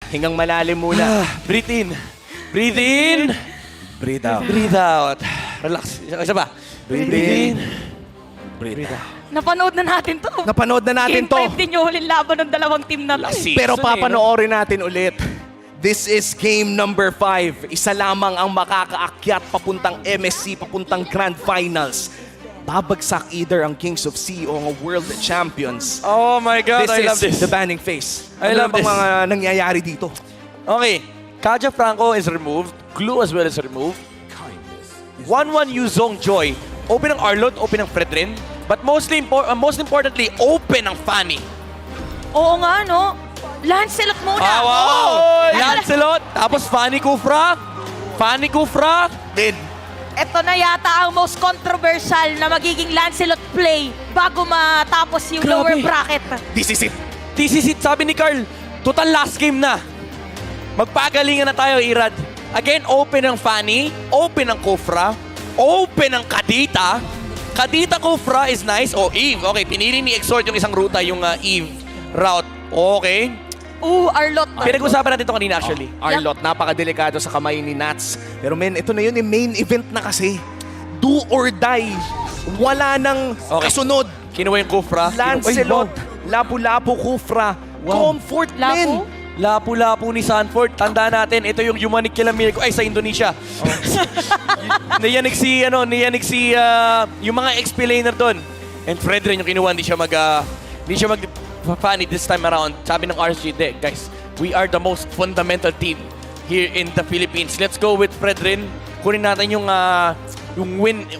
Hingang malalim muna. Breathe in. Breathe in. Breathe out. Breathe out. Relax. Isa ba? Breathe in. Breathe out. Napanood na natin to. Napanood na natin to. Game 5 din yung huling laban ng dalawang team na to. Pero papanoorin natin ulit. This is game number 5. Isa lamang ang makakaakyat papuntang MSC, papuntang Grand Finals. Babagsak either ang Kings of Sea o ang World Champions. Oh my God, I love This is this. the banning phase. I love bang this. mga nangyayari dito? Okay. Kaja Franco is removed. Glue as well is removed. 1-1 Yuzong Joy. Open ang Arlot, open ang Fredrin. But most importantly, open ang Fanny. Oo nga, no? Lancelot muna. Wow! Lancelot, tapos Fanny Kufra. Fanny Kufra. Then, Ito na yata ang most controversial na magiging Lancelot play bago matapos yung Grabe. lower bracket. this is it. This is it, sabi ni Carl. Total last game na. Magpagalingan na tayo, Irad. Again, open ang Fanny, open ang Kufra, open ang Kadita. Kadita Kufra is nice. Oh, Eve. Okay, pinili ni Exhort yung isang ruta, yung Eve route. Okay. Arlot. Pinag-usapan natin ito kanina actually. Arlot, napakadelikado sa kamay ni Nats. Pero men, ito na yun, yung main event na kasi. Do or die. Wala nang kasunod. Kinuha yung Kufra. Lancelot, Lapu-Lapu, Kufra, Comfort, men. Lapu-lapu ni Sanford. Tandaan natin, ito yung Yumanik Kilamir ko. Ay, sa Indonesia. Niyanig si yung mga XP-laner doon. And Fredrin yung kinuha, hindi siya mag Fanny this time around. Sabi ng RSG, guys, we are the most fundamental team here in the Philippines. Let's go with Fredrin. Kunin natin yung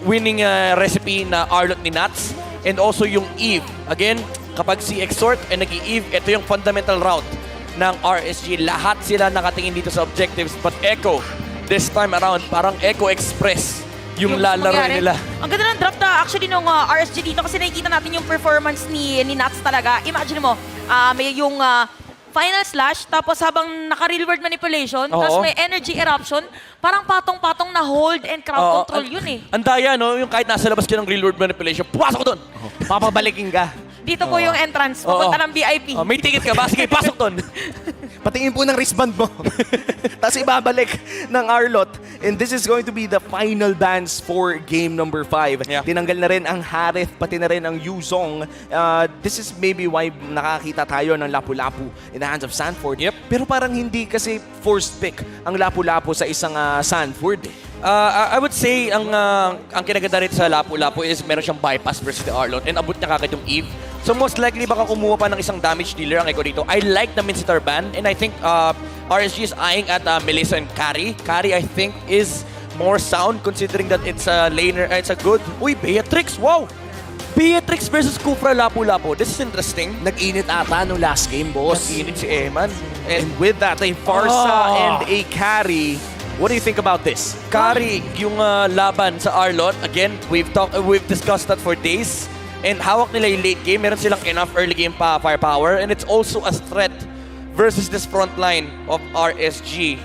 winning recipe na Arlot ni Nats. And also yung Eve. Again, kapag si Exhort ay nag-i-Eve, ito yung fundamental route ng RSG. Lahat sila nakatingin dito sa objectives. But Echo, this time around, parang Echo Express yung lalaro nila. Ang ganda ng draft na actually nung RSG dito kasi nakikita natin yung performance ni Nats talaga. Imagine mo, may yung final slash, tapos habang naka-real world manipulation, tapos may energy eruption, parang patong-patong na hold and crowd control yun eh. Ang daya, no? Yung kahit nasa labas ka ng real world manipulation, pumasok doon. Papabalikin ka. Dito po yung entrance, pupunta ng VIP. May ticket ka ba? Sige, pasok doon. Patingin po ng wristband mo. Tapos ibabalik ng Arlot. And this is going to be the final dance for game number 5. Yeah. Tinanggal na rin ang Harith, pati na rin ang Yuzong. This is maybe why nakakita tayo ng Lapu-Lapu in the hands of Sanford. Yep. Pero parang hindi kasi forced pick ang Lapu-Lapu sa isang Sanford. I would say, ang kinaganda rin sa Lapu-Lapu is meron siyang bypass versus the Arlot and abot niya kagad yung Eve. So most likely baka kumuha pa ng isang damage dealer ang Echo dito. I like the Mincetar ban and I think RSG is eyeing at Melissa and Carry. Carry I think is more sound considering that it's a laner, it's a good... Uy, Beatrix! Wow! Beatrix versus Kufra Lapu-Lapu. This is interesting. Nag-init ata no last game, boss. Nag-init si Eman. And with that, a Farsa and a Carry. What do you think about this? Carry yung laban sa Arlot. Again, we've discussed that for days. And hawak nila yung late game. Meron silang enough early game firepower. And it's also a threat versus this front line of RSG.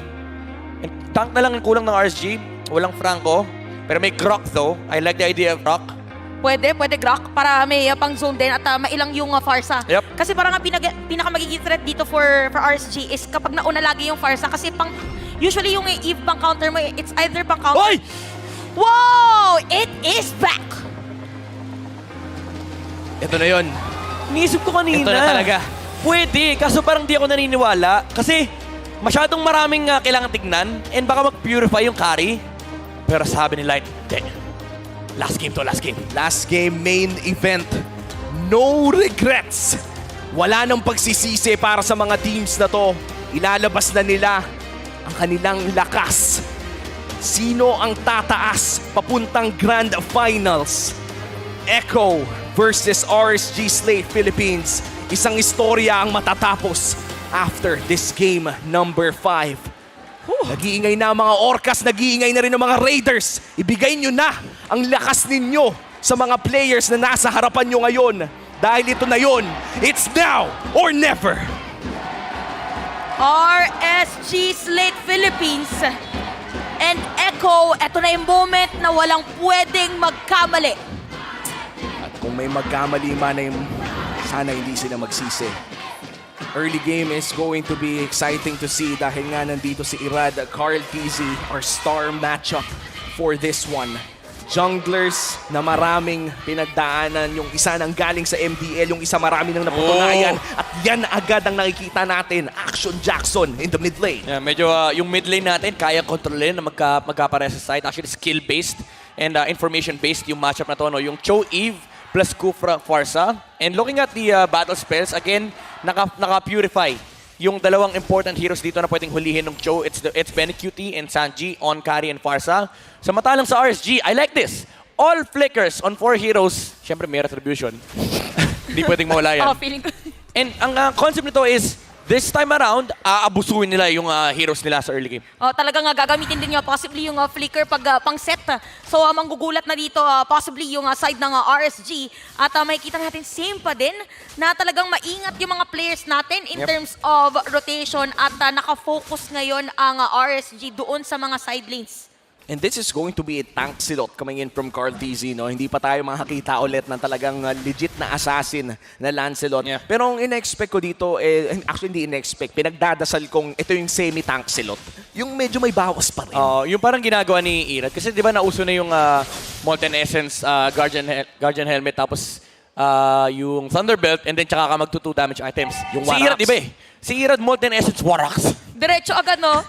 And tank na lang yung kulang ng RSG. Walang Franco. Pero may Grok though. I like the idea of Grok. Pwede Grok para may pang zone din at mailang yung Farsa. Yep. Kasi parang ang pinaka magiging threat dito for RSG is kapag nauna lagi yung Farsa kasi usually yung Eve pang counter mo, it's either pang counter. Oy! Wow! It is back! Ito na yun. Niisip ko kanina. Ito na talaga. Pwede, kaso parang di ako naniniwala. Kasi masyadong maraming kailangan tignan and baka mag-purify yung carry. Pero sabi ni Light, last game to, last game. Last game, main event. No regrets. Wala nang pagsisisi para sa mga teams na to. Ilalabas na nila ang kanilang lakas. Sino ang tataas papuntang Grand Finals? Echo versus RSG Slate Philippines. Isang istorya ang matatapos after this game number 5. Nag-iingay na ang mga Orcas, nag-iingay na rin ang mga Raiders. Ibigay nyo na ang lakas ninyo sa mga players na nasa harapan nyo ngayon. Dahil ito na yun, it's now or never. RSG Slate Philippines and Echo, eto na yung moment na walang pwedeng magkamali. At kung may magkamali man ay sana hindi sila magsisi. Early game is going to be exciting to see dahil nga nandito si Irad, Carl TZ, our star matchup for this one. Junglers na maraming pinagdaanan, yung isa nang galing sa MDL, yung isa marami nang naputunayan. At yan agad ang nakikita natin, Action Jackson in the mid lane. Yeah, medyo yung mid lane natin, kaya kontrolin na magkapare sa side. Actually, skill-based and information-based yung matchup na to. No? Yung Cho Eve plus Kufra Farsa. And looking at the battle spells, again, naka-purify yung dalawang important heroes dito na pwedeng hulihin ng Cho. It's Benny QT and Sanji on carry and Farsa. Sa matalang sa RSG, I like this. All flickers on 4 heroes. Siyempre, may retribution. Hindi pwedeng mawala yan. Feeling ko. And ang concept nito is, this time around, aabusuin nila yung heroes nila sa early game. Talagang gagamitin din nyo possibly yung flicker pag pang-set. So manggugulat na dito possibly yung side ng RSG. At makikita natin same pa din na talagang maingat yung mga players natin in terms of rotation at nakafocus ngayon ang RSG doon sa mga side lanes. And this is going to be a tank silot coming in from Carl TZ, no? Hindi pa tayo makakita ulit ng talagang legit na assassin na Lancelot. Yeah. Pero ang in-expect ko dito, actually hindi in-expect, pinagdadasal kong ito yung semi-tank silot. Yung medyo may bawas pa rin. Yung parang ginagawa ni Irad. Kasi di ba nauso na yung Molten Essence, Guardian Helmet, tapos yung Thunderbelt, and then tsaka ka mag-2 damage items. Yung si Irad, Warax. di ba eh? Si Irad, Molten Essence, Warax. Diretso agad, no?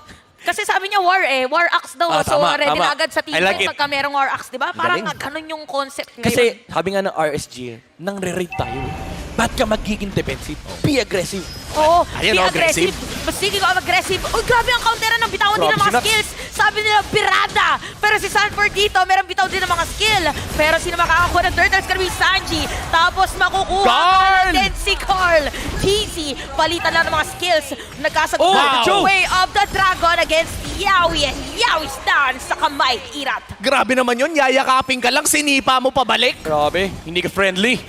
Kasi sabi niya war axe daw. So tama, ready tama. na agad sa team I like it. pagka merong war axe, di ba? Parang Galing. ganun yung concept ngayon. Kasi sabi nga ng RSG, nang re-raid tayo eh. Ba't ka magiging defensive? Be aggressive. Oo, Ayan, be aggressive. aggressive. Mas sige ko aggressive. Uy, grabe ang counteran ng bitawan din ng mga Grabe, skills. Sabi nila, birada. Pero si Sanford dito, meron bitaw din ng mga skill. Pero sino makakakuha ng turtles? Karami Sanji. Tapos makukuha Carl! din si Carl. Cheesy, palitan lang ng mga skills. Nagkasagutan Oh, wow! Way of the Dragon against Yawi. And Yawi stance sa kamay, Irat. Grabe naman yun, yayakapin ka lang, sinipa mo pabalik. Grabe, hindi ka friendly.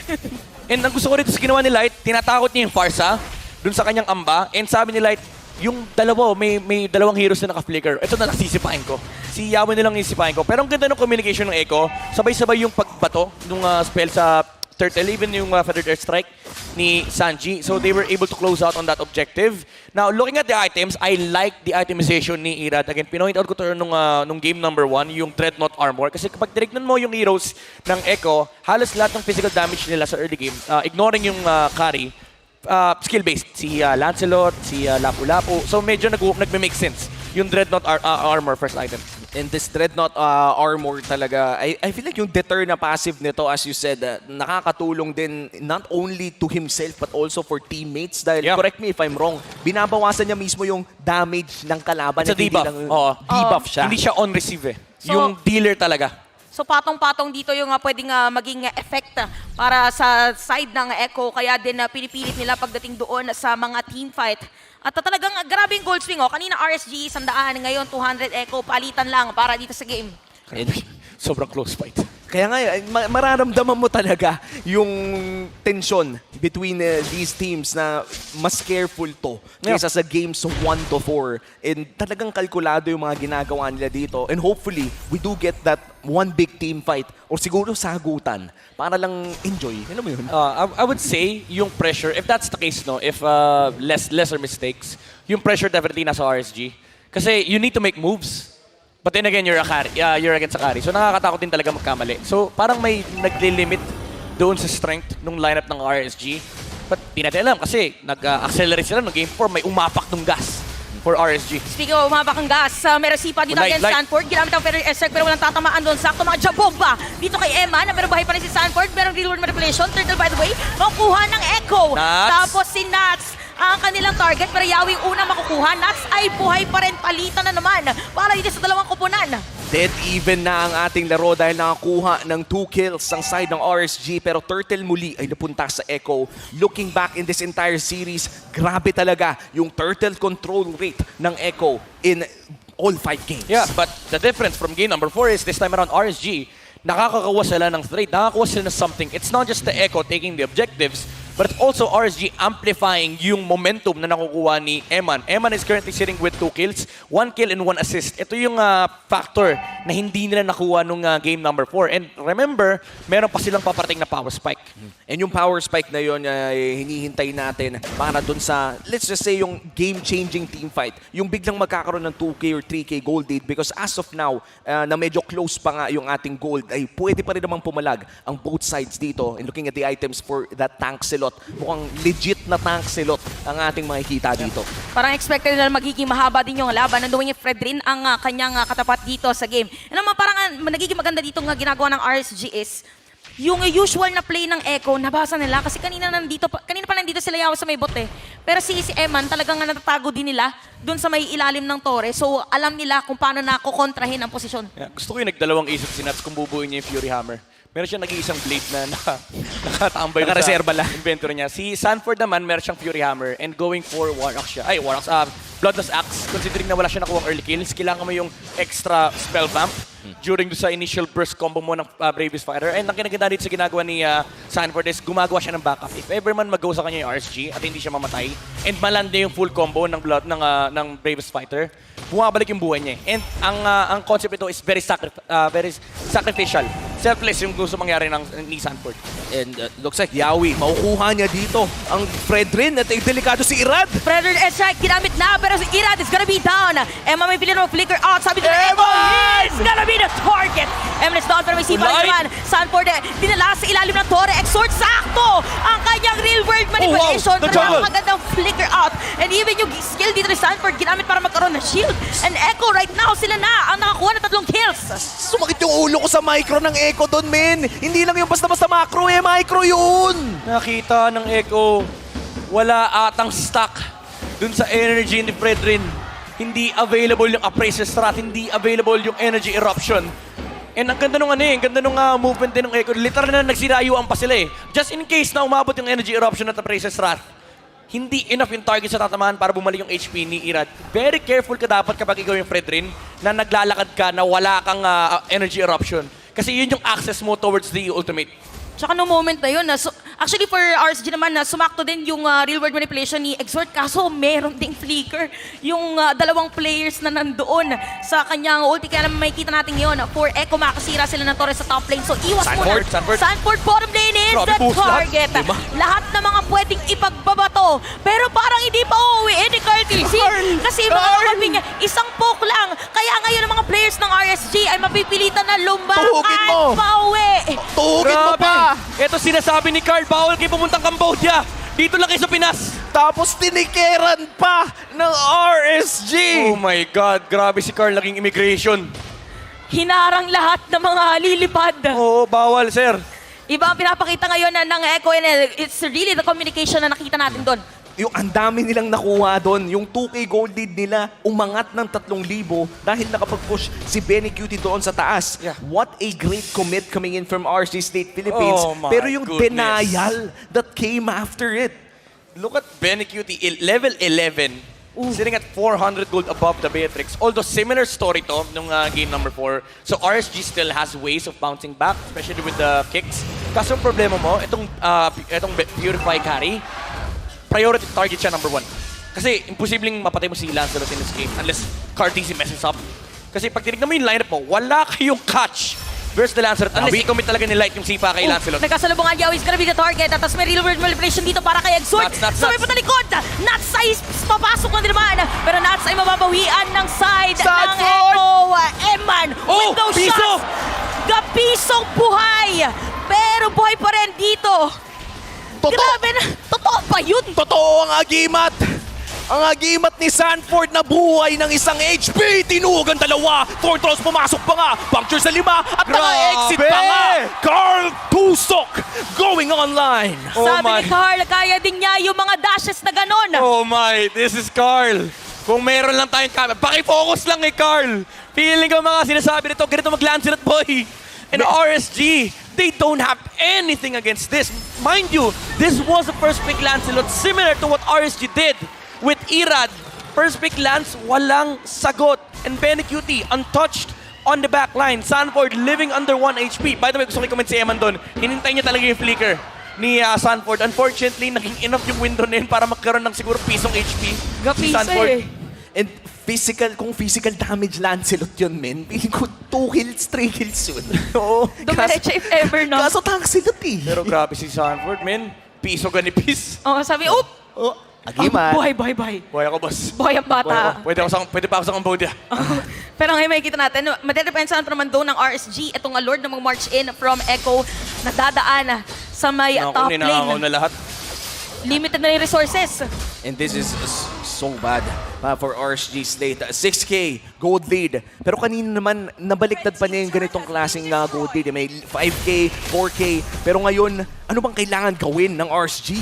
And ang gusto ko rito sa ginawa ni Light, tinatakot niya yung Farsa dun sa kanyang amba. And sabi ni Light, yung dalawa, may dalawang heroes na naka-flicker. Ito na nasisipain ko. Si Yawi nilang isisipain ko. Pero ang ganda ng communication ng Echo, sabay-sabay yung pagbato ng spell sa Turtle, even yung Feathered Earth Strike ni Sanji. So they were able to close out on that objective. Now, looking at the items, I like the itemization ni Irad. Again, pinoint out ko to nung game number 1, yung Dreadnought Armor. Kasi kapag tinignan mo yung heroes ng Echo, halos lahat ng physical damage nila sa early game, ignoring yung carry, skill-based. Si Lancelot, si Lapu-Lapu. So medyo nagme-make sense yung Dreadnought Armor first item. And this Dreadnought armor talaga, I feel like yung deter na passive nito, as you said, nakakatulong din not only to himself but also for teammates. Dahil, correct me if I'm wrong, binabawasan niya mismo yung damage ng kalaban. It's a debuff. Debuff siya. Hindi siya on-receive eh. So, yung dealer talaga. So patong-patong dito yung pwedeng maging effect para sa side ng Echo. Kaya din pinipilit nila pagdating doon sa mga team fight. At talagang grabing gold swing. Kanina RSG 100, ngayon 200 Echo. Palitan lang para dito sa game. Sobrang close fight. Kaya nga, mararamdaman mo talaga yung tension between these teams na mas careful to kaysa sa games 1 to 4. And talagang kalkulado yung mga ginagawa nila dito. And hopefully, we do get that one big team fight or siguro sagutan para lang enjoy. Alam mo yun? I would say yung pressure, if that's the case, no, if lesser mistakes, yung pressure definitely nasa RSG. Kasi you need to make moves. But then again, you're against a carry. So nakakatakot din talaga magkamali. So parang may nagle-limit doon sa strength ng lineup ng RSG. But di natin alam kasi nag-accelerate sila ng game 4. May umapak ng gas for RSG. Speaking of umabak ang gas, meron sipa dito against Sanford. Ginamit ang Feather Esek pero walang tatamaan doon. Sakto mga jabomba dito kay Emma na meron bahay pa rin si Sanford. Merong reward manipulation. Turtle by the way, makukuha ng Echo. Nats. Tapos si Nats ang kanilang target pero Yawi una makukuha. Nats ay buhay pa rin. Palitan na naman para dito sa dalawang kupunan. Dead even na ang ating laro dahil nakakuha ng 2 kills ang side ng RSG pero Turtle muli ay napunta sa Echo. Looking back in this entire series, grabe talaga yung Turtle control rate ng Echo in all 5 games. Yeah, but the difference from game number 4 is this time around RSG, nakakakawa sila ng threat, nakakakuha sila ng something. It's not just the Echo taking the objectives, but it's also RSG amplifying yung momentum na nakukuha ni Eman. Eman is currently sitting with 2 kills, 1 kill and 1 assist. Ito yung factor na hindi nila nakuha nung game number 4. And remember, meron pa silang paparating na power spike. And yung power spike na yun, hinihintay natin para dun sa, let's just say, yung game-changing team fight. Yung biglang magkakaroon ng 2K or 3K gold lead because as of now, na medyo close pa nga yung ating gold, ay pwede pa rin namang pumalag ang both sides dito. And looking at the items for that tank silot, mukhang legit na tank silot ang ating makikita dito. Parang expected na magiging mahaba din yung laban. Nandoon yung Fredrin ang kanyang katapat dito sa game. And naman parang nagiging maganda dito nga ginagawa ng RSG is yung usual na play ng Echo, nabasa nila kasi kanina pa nandito sila yaw sa may bot eh. Pero si Eman talagang natatago din nila dun sa may ilalim ng tore. So alam nila kung paano na kukontrahin ang posisyon. Yeah, gusto ko yung nagdalawang isip si Nats kung bubuin niya yung Fury Hammer. Meron siya nag-iisang blade na nakatambay na Nakareserba lang. inventory niya. Si Sanford naman, meron siyang Fury Hammer and going for Warlock siya. Ay, Warlock's Bloodless Axe. Considering na wala siya nakuha early kills, kailangan mo yung extra spell vamp during sa initial burst combo mo ng Bravest Fighter. And ang kinaganda dito sa ginagawa ni Sanford is gumagawa siya ng backup. If ever man mag-go sa kanya yung RSG at hindi siya mamatay and malanda yung full combo ng ng Bravest Fighter, bumabalik yung buhay niya. And ang concept ito is very sacrificial. Selfless yung gusto mangyari ni Sanford. And looks like Yawi, makukuha niya dito ang Fredrin at delikado si Irad. Fredrin strike ginamit na pero si Irad is gonna be down. Emma may pilihan mo flicker out. Sabi ko na Emma is gonna be the target. Emma is down pero may sipa naman. Sanford dinala sa ilalim ng tore. Exort sakto ang kanyang real world manipulation. Pero magandang flicker out. And even yung skill dito ni Sanford ginamit para magkaroon ng shield. And Echo right now sila na ang nakakuha ng 3 kills. Sumakit yung ulo ko sa micro ng Echo doon, men. Hindi lang yung basta-basta macro, micro yun. Nakita ng Echo, wala atang stock dun sa energy ni Fredrin. Hindi available yung Appraiser Strat, hindi available yung Energy Eruption. And ang ganda nung ang ganda nung movement din ng Echo. Literal na nagsirayuan pa sila eh. Just in case na umabot yung Energy Eruption at Appraiser Strat, hindi enough yung target sa tatamaan para bumalik yung HP ni Irad. Very careful ka dapat kapag ikaw yung Fredrin na naglalakad ka na wala kang Energy Eruption. Kasi yun yung access mo towards the ultimate. Tsaka no moment na yun, actually for RSG naman, sumakto din yung real world manipulation ni Exort, kaso meron ding flicker yung dalawang players na nandoon sa kanyang ulti. Kaya naman makikita natin yun, for Echo makasira sila ng torre sa top lane. So iwas muna. Sanford bottom lane is the target. Lahat na mga pwedeng ipagbabato. Pero parang hindi pa uuwi ni Carl TC. Kasi mga kapatid niya, isang poke lang. Kaya ngayon ang mga players ng RSG ay mapipilitan na lumakas pa uwi. Tuhugin mo pa. Ito sinasabi ni Carl, bawal kayo pumuntang Cambodia. Dito lang kayo sa Pinas. Tapos tinikeran pa ng RSG. Oh my God, grabe si Carl naging immigration. Hinarang lahat ng mga lilipad. Oo, bawal sir. Iba ang pinapakita ngayon ng Echo and it's really the communication na nakita natin doon. Yung ang dami nilang nakuha doon, yung 2K gold lead nila, umangat ng 3,000 dahil nakapag-push si Benny Cutie doon sa taas. Yeah. What a great commit coming in from RC State Philippines. Oh my Pero yung goodness. denial that came after it. Look at Benny Cutie, level 11. Sitting at 400 gold above the Beatrix. Although similar story to nung game number 4. So RSG still has ways of bouncing back, especially with the kicks. Kaso ang problema mo, itong Purify carry, priority target siya number 1. Kasi imposibleng mapatay mo si Lancelot in this game unless Cartesi messes up. Kasi pag tinignan mo yung lineup mo, wala kayong catch versus the Lancelot unless i-commit talaga ni Light yung sipa kay Lancelot. Nagkasalubungan Yawi is gonna be the target at may real world manipulation dito para kay Exort. So may patalikod, Nats ay papasok na din naman. Pero Nats ay mababawian ng side ng Echo. Eman with those shots. Gapisong buhay. Pero buhay pa rin dito. Grabe na. Totoo pa yun. Totoo ang agimat. Ang agimat ni Sanford na buhay ng isang HP. Tinugan 2. Fortress pumasok pa nga. Puncture sa 5. At naka-exit pa nga. Carl Tusok going online. Sabi ni Carl, kaya din niya yung mga dashes na ganon. Oh my, this is Carl. Kung meron lang tayong camera, pakifocus lang Carl. Feeling ko mga sinasabi nito, ganito mag-Lancelot boy. And RSG, they don't have anything against this. Mind you, this was the first pick Lancelot similar to what RSG did with Irad. First pick Lance, walang sagot. And Benny Cutie, untouched on the back line. Sanford living under 1 HP. By the way, gusto ko i-comment si Eman doon. Hinintay niya talaga yung flicker. ni Sanford. Unfortunately, naging enough yung window na yun para magkaroon ng siguro pisong HP. Si Gapisa Sanford. eh. And kung physical damage Lancelot yun, men, feeling ko 2 kills, 3 kills yun. Oo. Dumiretso if ever, no? Kaso Lancelot eh. Pero grabe si Sanford, men. Piso ganipis. Oh, sabi, oop! Oh, agiman. Buhay. Boy ako, boss. Buhay ang bata. Pwede pa ako sa Cambodia. Pero ngayon makikita natin, madedepensa naman doon ng RSG. Itong Lord na mag-march in from Echo na dadaan sa may top Ninakaw lane. na lahat. Limited na yung resources. And this is so bad for RSG Slate. 6K gold lead. Pero kanina naman, nabaliktad pa niya yung ganitong klaseng gold lead. May 5K, 4K. Pero ngayon, ano bang kailangan gawin ng RSG?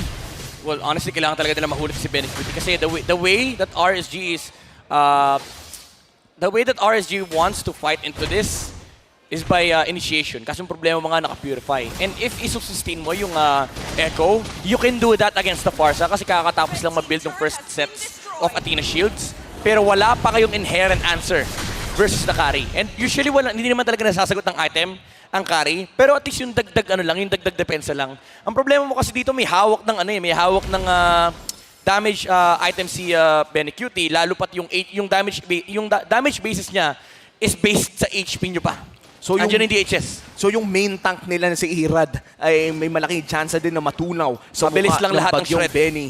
Well, honestly, kailangan talaga nila mahuli si Benefit kasi the way that RSG is the way that RSG wants to fight into this is by initiation. Kasi yung problema mga naka-purify. And if isustain mo yung Echo, you can do that against the Farsa kasi kakatapos lang ma-build yung first sets of Athena Shields. Pero wala pa kayong inherent answer versus the carry. And usually hindi naman talaga nasasagot ng item ang carry, pero at least yung dagdag yung dagdag depensa lang. Ang problema mo kasi dito may hawak ng damage item si Benecutie, lalo pat yung damage basis niya is based sa HP nyo pa. So yung DHS. So yung main tank nila na si Irad ay may malaking chance din na matunaw sa Mabilis mukha lang ng lahat ng bagyong shred. Benny.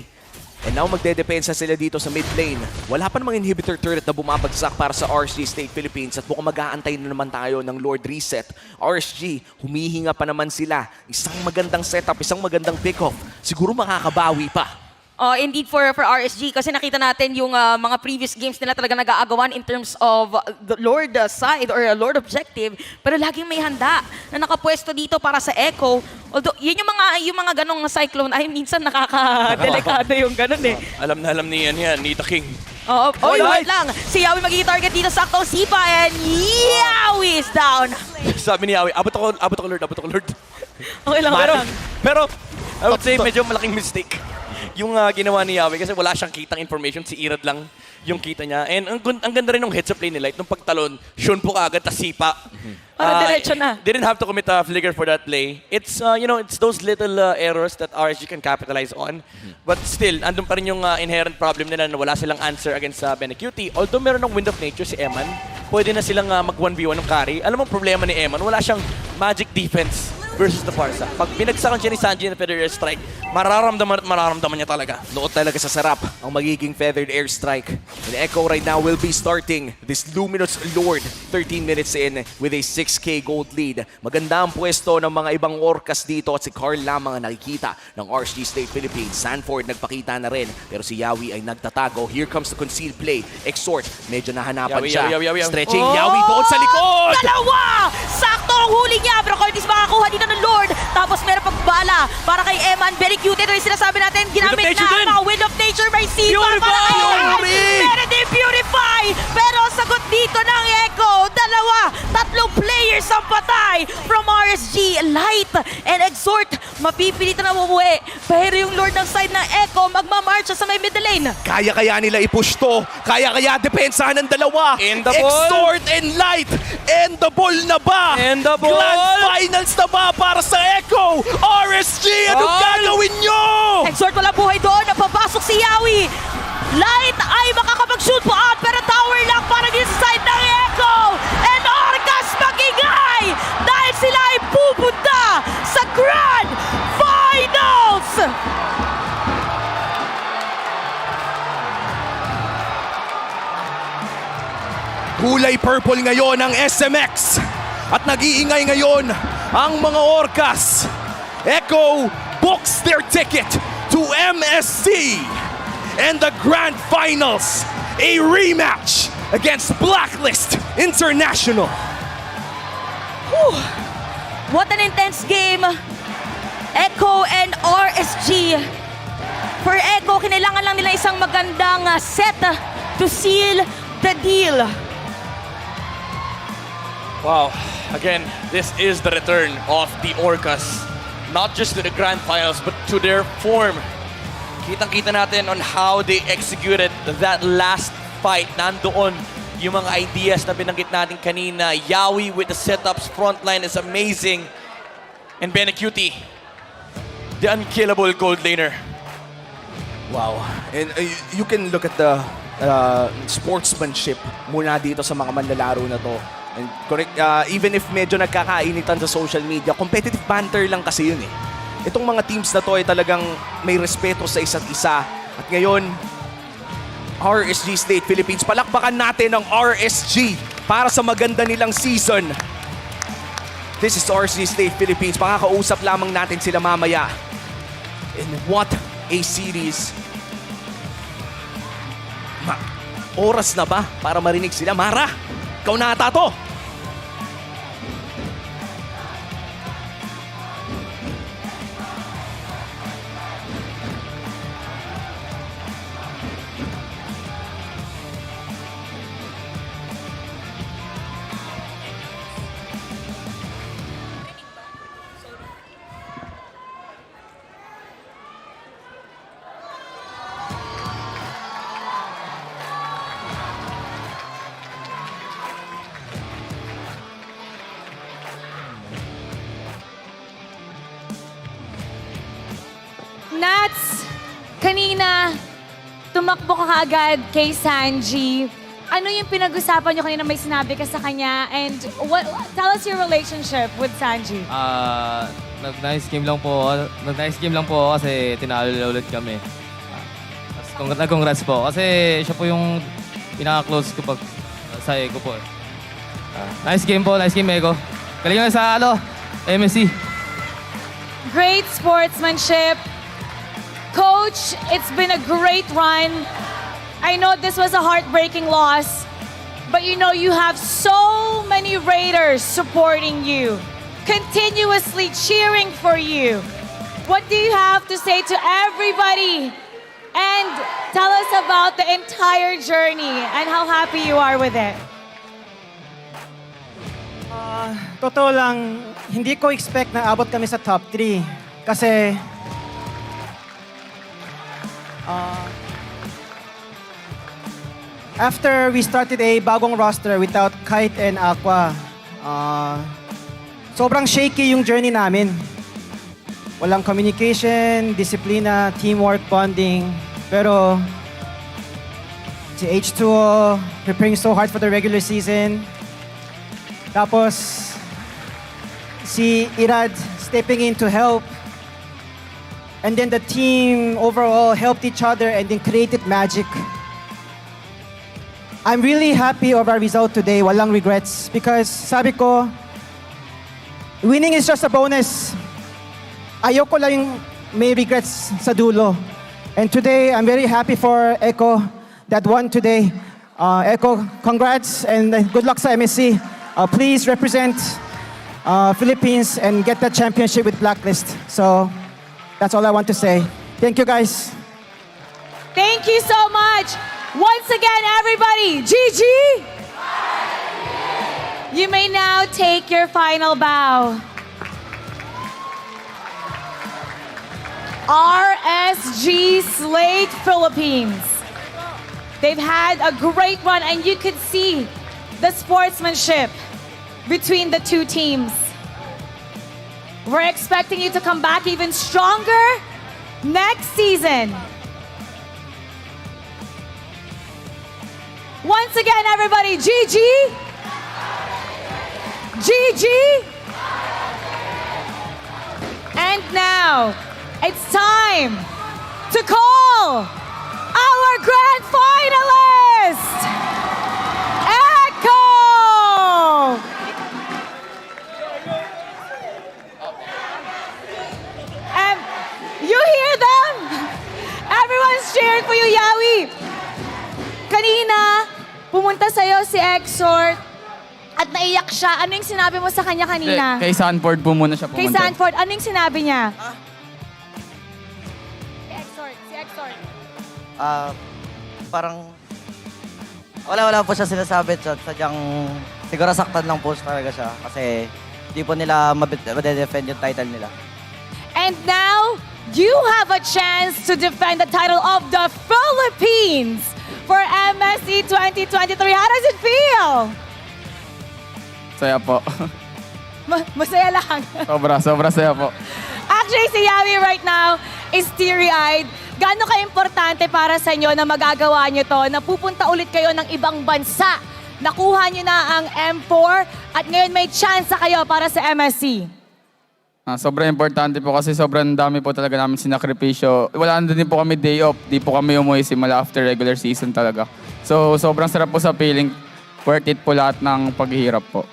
And now magdedepensa sila dito sa mid lane. Wala pa namang inhibitor turret na bumabagsak para sa RSG State Philippines at mukhang mag-aantay na naman tayo ng Lord Reset. RSG, humihinga pa naman sila. Isang magandang setup, isang magandang pick-off. Siguro makakabawi pa. Indeed for RSG kasi nakita natin yung mga previous games nila talaga nag-aagawan in terms of the Lord side or Lord objective, pero laging may handa na nakapwesto dito para sa Echo. Although yun yung mga ganong cyclone ay minsan nakakadelikado yung ganon eh. Alam ni The King. Wait lang. Si Yawi magiging target dito sa saktong sipa and Yawi is down. Sabi ni Yawi, abot ako Lord. Okay lang. Pero I would say medyo malaking mistake yung ginawa ni Yawi kasi wala siyang kitang information. Si Irad lang yung kita niya. And ang ganda rin ng heads up play nila. Itong pagtalon, Shun po kaagad, tas sipa. Diretso na. Didn't have to commit a flicker for that play. It's, it's those little errors that RSG can capitalize on. But still, andun pa rin yung inherent problem nila na wala silang answer against Benecutie. Although meron ng Wind of Nature si Eman, pwede na silang mag-1v1 ng carry. Alam mo problema ni Eman, wala siyang magic defense versus the Farsa. Pag binagsakan siya ni Sanji na Feathered Airstrike, mararamdaman niya talaga. Noon talaga sa sarap ang magiging Feathered Airstrike. And Echo right now will be starting this Luminous Lord 13 minutes in with a 6K gold lead. Maganda ang pwesto ng mga ibang orcas dito at si Carl lamang ang nakikita ng RSG State Philippines. Sanford nagpakita na rin pero si Yawi ay nagtatago. Here comes the concealed play. Exhort, medyo nahanapan siya. Yawi. Stretching Yawi doon sa likod! Dalawa! Sakto ang huli niya pero Curtis makakuha dito ng Lord. Tapos meron pang bala para kay Eman. Benecutie. Ito yung sinasabi natin. Ginamit na ang mga Wind of Nature by Sipa para kay Eman. Meron din Purify. Pero ang sagot dito ng Echo. Tatlong players ang patay from RSG. Light and Exhort. Mapipilitan na umuwi. Pero yung Lord ng side ng Echo magmamarch sa may middle lane. Kaya nila i-push to. Kaya depensahan ng dalawa. And the ball. Extort and Light. And the ball na ba? And the ball. Grand finals na ba para sa Echo? RSG, anong gagawin nyo? Exhort wala buhay doon. Napapasok si Yawi. Light ay makakapag-shoot po out pero tower lang para din sa side ng Echo. And Orcas magingay dahil sila ay pupunta sa Grand Finals! Kulay purple ngayon ang SMX. At nag-iingay ngayon ang mga Orcas. Echo books their ticket to MSC. And the Grand Finals, a rematch against Blacklist International. Whew. What an intense game. Echo and RSG. For Echo, kinailangan lang nila isang magandang set to seal the deal. Wow. Again, this is the return of the Orcas. Not just to the Grand Finals, but to their form. Kitang-kita natin on how they executed that last fight. Nandoon yung mga ideas na binanggit natin kanina. Yawi with the setups, frontline is amazing. And Benecutie, The unkillable gold laner. Wow. And you can look at the sportsmanship mula dito sa mga manlalaro na to. And correct, even if medyo nagkakainitan sa social media, competitive banter lang kasi yun eh. Itong mga teams na to ay talagang may respeto sa isa't isa. At ngayon, RSG State Philippines, palakpakan natin ang RSG para sa maganda nilang season. This is RSG State Philippines. Makakausap lamang natin sila mamaya. And what a series. Oras na ba para marinig sila? Mara, ikaw na ata to. Nats, kanina, tumakbo ka kaagad kay Sanji. Ano yung pinag-usapan nyo kanina, may sinabi ka sa kanya? And tell us your relationship with Sanji. Nag-nice game lang po. Nag-nice game lang po kasi tinalo ulit kami. Congrats po. Kasi siya po yung pinaka-close ko pag sa Ego po. Nice game po. Nice game, Ego. Galing sa MSC. Great sportsmanship. Coach, it's been a great run. I know this was a heartbreaking loss, but you know you have so many Raiders supporting you, continuously cheering for you. What do you have to say to everybody? And tell us about the entire journey and how happy you are with it. Totoo lang, hindi ko expect na abot kami sa top 3. Kasi after we started a bagong roster without Kite and Aqua, sobrang shaky yung journey namin. Walang communication, disiplina, teamwork, bonding. Pero si H2O preparing so hard for the regular season. Tapos si Irad stepping in to help. And then the team overall helped each other and then created magic. I'm really happy of our result today. Walang regrets. Because sabi ko, winning is just a bonus. Ayoko lang yung may regrets sa dulo. And today, I'm very happy for Echo that won today. Echo, congrats and good luck sa MSC. Please represent Philippines and get the championship with Blacklist. So, that's all I want to say. Thank you, guys. Thank you so much. Once again, everybody, GG! You may now take your final bow. RSG Slate Philippines. They've had a great run and you could see the sportsmanship between the two teams. We're expecting you to come back even stronger next season. Once again, everybody, GG! GG! And now, it's time to call our grand finalist, Echo! And you hear them? Everyone's cheering for you, Yawi. Kanina, pumunta sa'yo si Exort at naiyak siya. Ano yung sinabi mo sa kanya kanina? Kay Sanford po muna siya pumunta. Kay Sanford, ano yung sinabi niya? Si Exort. Parang wala po siya sinasabi. Sadyang siguro saktan lang po talaga siya kasi di po nila made-defend yung title nila. And now, you have a chance to defend the title of the Philippines for MSC 2023. How does it feel? Saya po. Masaya lang. Sobra saya po. Actually, si Yami right now is teary-eyed. Gaano ka-importante para sa inyo na magagawa nyo to, na pupunta ulit kayo ng ibang bansa? Nakuha nyo na ang M4 at ngayon may chance kayo para sa MSC. Sobrang importante po kasi sobrang dami po talaga namin sinakripisyo. Wala na din po kami day off. Di po kami umuwi simula after regular season talaga. So sobrang sarap po sa feeling. Worth it po lahat ng paghihirap po.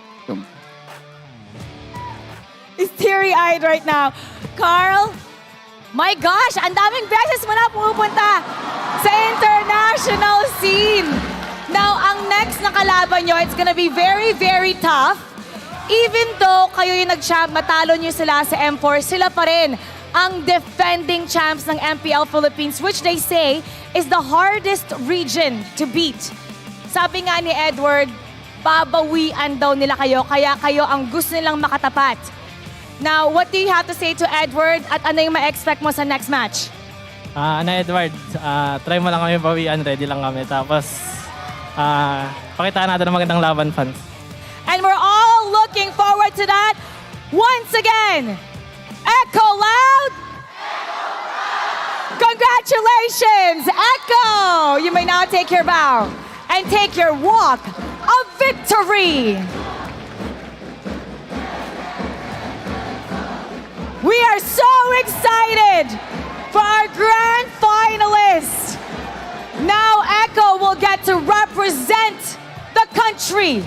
Is teary-eyed right now. Carl, my gosh, ang daming beses mo na pumupunta sa international scene. Now, ang next na kalaban nyo, it's gonna be very, very tough. Even though kayo yung nag-champ, matalo nyo sila sa M4, sila pa rin ang defending champs ng MPL Philippines, which they say is the hardest region to beat. Sabi nga ni Edward, babawian daw nila kayo, kaya kayo ang gusto nilang makatapat. Now, what do you have to say to Edward at ano yung ma-expect mo sa next match? Edward, try mo lang kami bawian, ready lang kami. Tapos, pakitaan natin ng magandang laban, fans. And we're all looking forward to that. Once again, Echo Loud! Congratulations, Echo! You may now take your bow and take your walk of victory. We are so excited for our grand finalists. Now Echo will get to represent the country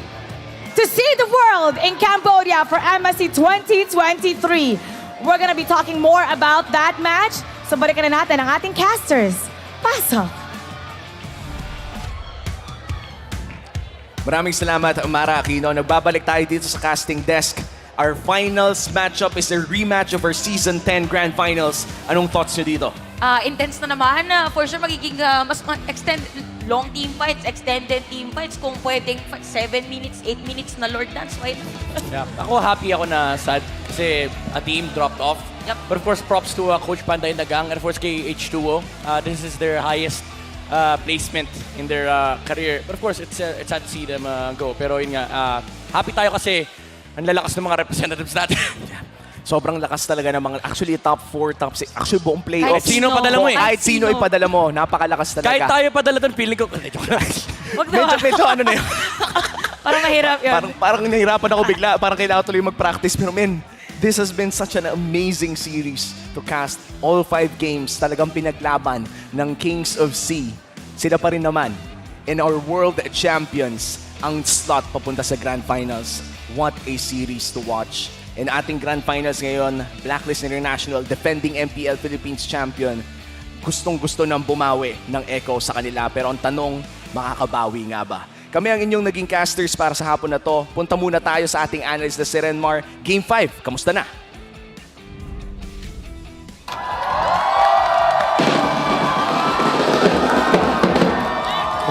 to see the world in Cambodia for MSC 2023. We're gonna be talking more about that match. So balikan na natin ang ating casters. Pasok! Maraming salamat, Mara Aquino. Nagbabalik tayo dito sa casting desk. Our finals matchup is a rematch of our Season 10 Grand Finals. Anong thoughts nyo dito? Intense na naman. For sure, magiging mas extended, long team fights, extended team fights. Kung pwedeng 7 minutes, 8 minutes na Lord Dance, why not? Yeah. Ako happy ako na sad kasi a team dropped off. Yep. But of course, props to Coach Panday and the gang, and of course kay H2O. This is their highest placement in their career. But of course, it's sad to see them go. Pero yun nga, happy tayo kasi ang lalakas ng mga representatives natin. Sobrang lakas talaga ng mga, actually top 4, top 6, actually buong playoff. Kahit sino padala mo eh. Kahit sino ipadala mo, napakalakas talaga. Kahit tayo padala doon, feeling ko, joke lang. Wag na. medyo ano na yun. Parang mahirap yun. parang nahihirapan ako bigla, parang kailangan tuloy mag-practice. Pero men, this has been such an amazing series to cast all 5 games. Talagang pinaglaban ng Kings of Sea. Sila pa rin naman, in our world champions, ang slot papunta sa Grand Finals. What a series to watch. In ating Grand Finals ngayon, Blacklist International, defending MPL Philippines champion, gustong-gusto nang bumawi ng Echo sa kanila. Pero ang tanong, makakabawi nga ba? Kami ang inyong naging casters para sa hapon na to. Punta muna tayo sa ating analyst na si Renmar. Game 5, kamusta na?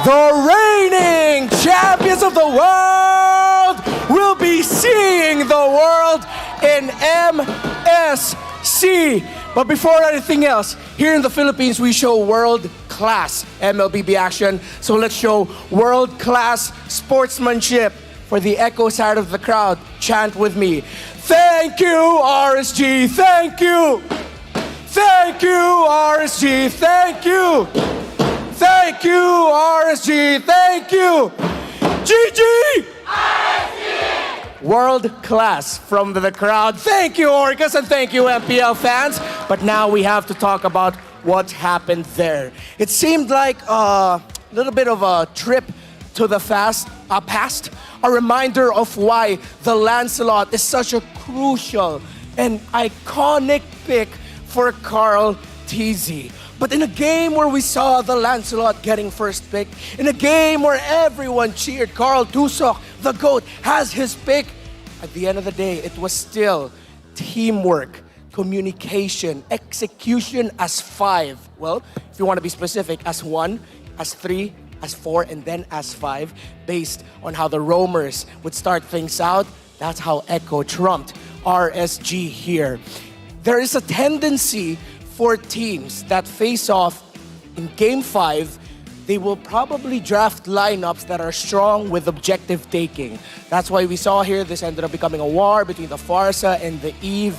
The reigning champions of the world will be seeing the world in MSC. But before anything else, here in the Philippines, we show world-class MLBB action. So let's show world-class sportsmanship. For the Echo side of the crowd, chant with me. Thank you, RSG. Thank you. Thank you, RSG. Thank you. Thank you, RSG. Thank you. GG! World class from the crowd. Thank you, Orcas, and thank you, MPL fans. But now we have to talk about what happened there. It seemed like a little bit of a trip to the past, a reminder of why the Lancelot is such a crucial and iconic pick for Carl TZ. But in a game where we saw the Lancelot getting first pick, in a game where everyone cheered Carl Tusok, the GOAT, has his pick, at the end of the day, it was still teamwork, communication, execution as 5. Well, if you want to be specific, as 1, as 3, as 4, and then as 5, based on how the roamers would start things out. That's how Echo trumped RSG here. There is a tendency for teams that face off in Game 5, they will probably draft lineups that are strong with objective taking. That's why we saw here, this ended up becoming a war between the Farsa and the Eve.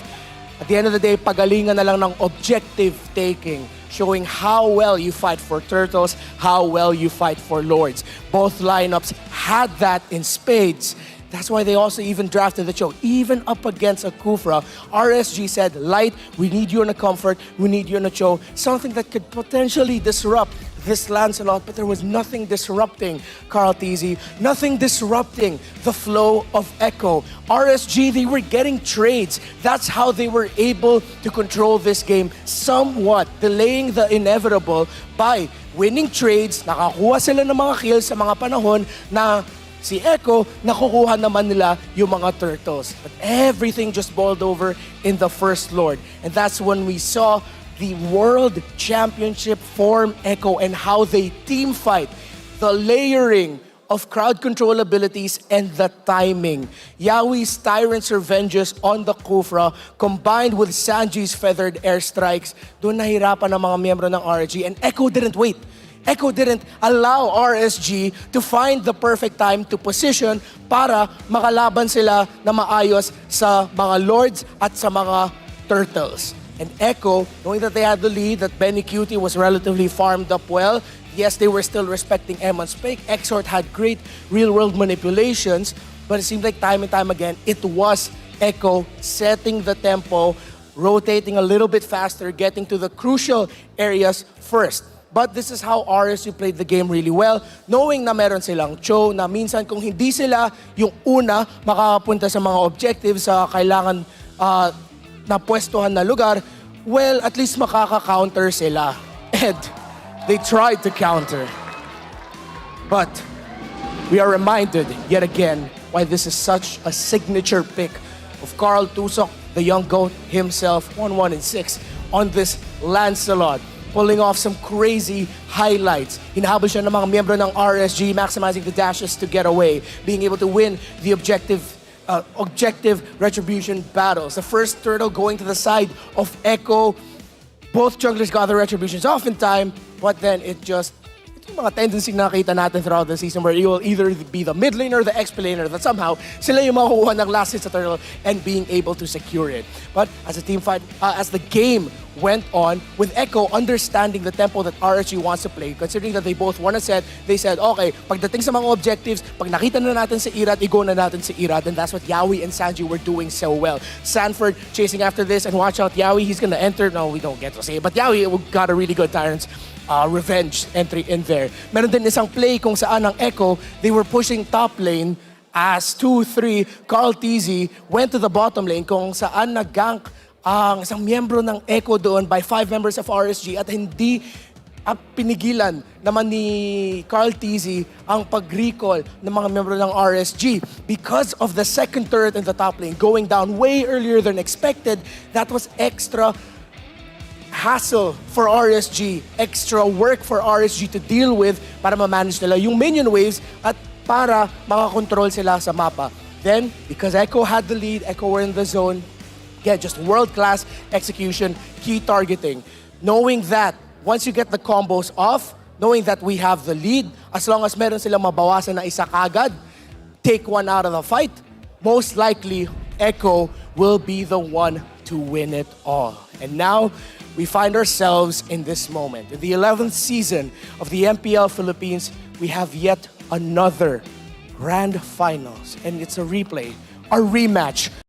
At the end of the day, pagalingan na lang ng objective taking, showing how well you fight for turtles, how well you fight for lords. Both lineups had that in spades. That's why they also even drafted the Cho. Even up against a Kufra, RSG said, Light, we need you in a comfort, we need you in a Cho. Something that could potentially disrupt this Lancelot, but there was nothing disrupting Carl Tizzy, nothing disrupting the flow of Echo. RSG, they were getting trades. That's how they were able to control this game, somewhat delaying the inevitable by winning trades. Nakakuha sila ng mga kills sa mga panahon na si Echo, nakukuha naman nila yung mga turtles. But everything just boiled over in the first Lord. And that's when we saw the World Championship form Echo and how they team fight. The layering of crowd control abilities and the timing. Yawi's Tyrant's Revenges on the Kufra combined with Sanji's Feathered Airstrikes. Doon nahirapan ang mga miyembro ng RSG and Echo didn't wait. Echo didn't allow RSG to find the perfect time to position para makalaban sila na maayos sa mga Lords at sa mga Turtles. And Echo, knowing that they had the lead, that Benny Cutie was relatively farmed up well, yes, they were still respecting Emon's pick. Exort had great real-world manipulations, but it seemed like time and time again, it was Echo setting the tempo, rotating a little bit faster, getting to the crucial areas first. But this is how RSU played the game really well, knowing na meron silang Cho, na minsan kung hindi sila yung una makakapunta sa mga objectives sa kailangan na pwestuhan na lugar, well, at least makaka-counter sila. And they tried to counter. But we are reminded yet again why this is such a signature pick of Carl Tusok, the young GOAT himself, 1-1-6 on this Lancelot, pulling off some crazy highlights. Hinahabol siya ng mga miyembro ng RSG, maximizing the dashes to get away, being able to win the objective retribution battles. The first turtle going to the side of Echo. Both junglers got the retributions off in time, but then ito yung mga tendency na nakita natin throughout the season where you will either be the mid laner or the XP laner that somehow sila yung makukuha ng last hit sa turtle and being able to secure it. But as a team fight, as the game went on, with Echo understanding the tempo that RSG wants to play, considering that they both won a set, they said, okay, pagdating sa mga objectives, pag nakita na natin si Irat, i-go na natin si Irat, and that's what Yawi and Sanji were doing so well. Sanford chasing after this, and watch out, Yawi, he's gonna enter. No, we don't get to say it, but Yawi got a really good Tyrant's Revenge entry in there. Meron din isang play kung saan ang Echo, they were pushing top lane as 2-3, Carl Tizzy went to the bottom lane kung saan nag-gank ang isang miyembro ng Echo doon by 5 members of RSG at hindi pinigilan naman ni Carl Tizzy ang pag-recall ng mga miyembro ng RSG. Because of the second turret in the top lane going down way earlier than expected, that was extra hassle for RSG, extra work for RSG to deal with para ma-manage nila yung minion waves at para makakontrol sila sa mapa. Then, because Echo had the lead, Echo were in the zone, yeah, just world-class execution, key targeting. Knowing that once you get the combos off, knowing that we have the lead, as long as meron silang mabawasan na isa kagad, take one out of the fight, most likely Echo will be the one to win it all. And now, we find ourselves in this moment. In the 11th season of the MPL Philippines, we have yet another grand finals. And it's a replay, a rematch